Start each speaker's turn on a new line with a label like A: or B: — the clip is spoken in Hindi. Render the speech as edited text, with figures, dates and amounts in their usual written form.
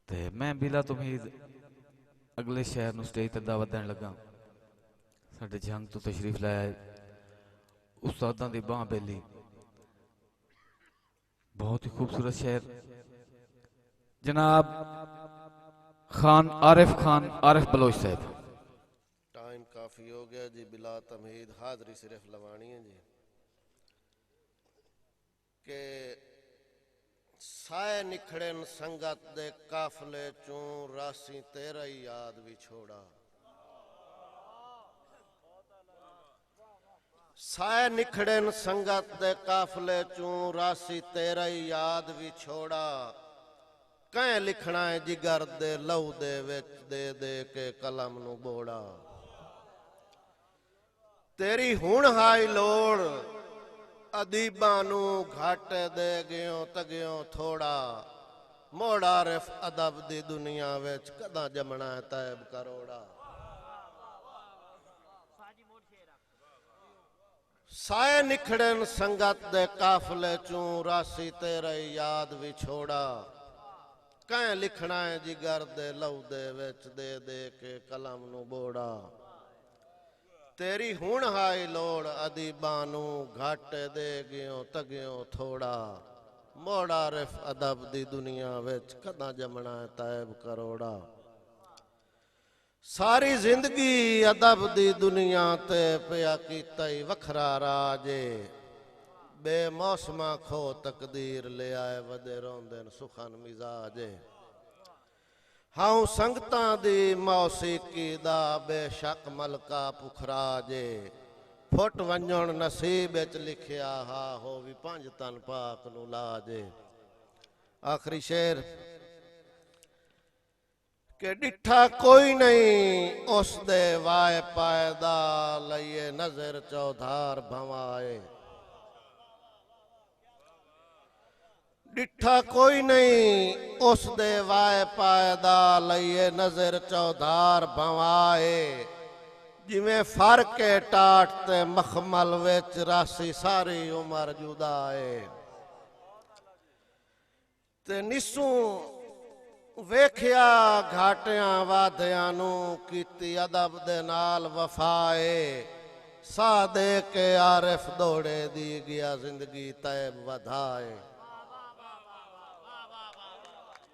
A: ते मैं बिला तुमीद अगले शहर नूं स्टेज ते दावत देण लगा। साडे जंग तो तशरीफ लाया उस्तादां दी बांह बेली। बहुत ही खूबसूरत शहर जनाब खान आरिफ बलोच साहब।
B: टाइम काफ़ी हो गया जी, बिला तमहीद हाज़री सिर्फ लवानी है जी के साए निखड़न संगत दे काफले चूं रासी तेरा ही याद भी छोड़ा। साए निखड़न संगत दे काफले चूं रासी तेरा ही याद भी छोड़ा। कैं लिखना है जिगर दे लहू दे विच दे दे के कलम नू बोड़ा। तेरी हुण हाई लोड़ अदीबां नू घट दे गयो तगियो थोड़ा। मोड़ आरिफ अदब दी दुनिया विच कदां जमना है तैब करोड़ा। साए निखड़न संगत दे काफले चूं रासी तेरे याद भी छोड़ा। कैं लिखना है जिगर दे लहू दे विच दे दे के कलम नू बोड़ा। तेरी हुण हाई लोड़ अदीबां नू घट दे गयो तगियो थोड़ा। मोड़ आरिफ अदब दी दुनिया विच कदां जमना है तैब करोड़ा। सारी जिंदगी अदब दी दुनिया ते पिया कीता ही वखरा राजे। बेमौसमा खो तकदीर ले आए वदे रोंदन सुखन मिजाजे। हाउ संगतां दी मौसीकी दा बेशक मलका पुखराजे। फुट वंजण नसीब विच लिखिया हा हो भी पंज तन पाक नू लाजे। आखिरी शेर के डिठा कोई नहीं उस दे वाए पायदा लइए नजर चौधार भवाए। डिठा कोई नहीं उस दे वाए पायदा लइए नजर चौधार भवाए। जिमें फर्क है टाट ते मखमल विच रासी सारी उमर जुदाए। ते निसू वेखिया घाटियां वादियां नू कीती अदब दे नाल वफाए। सा दे के आरिफ दौड़े दी गया जिंदगी तैब वधाए।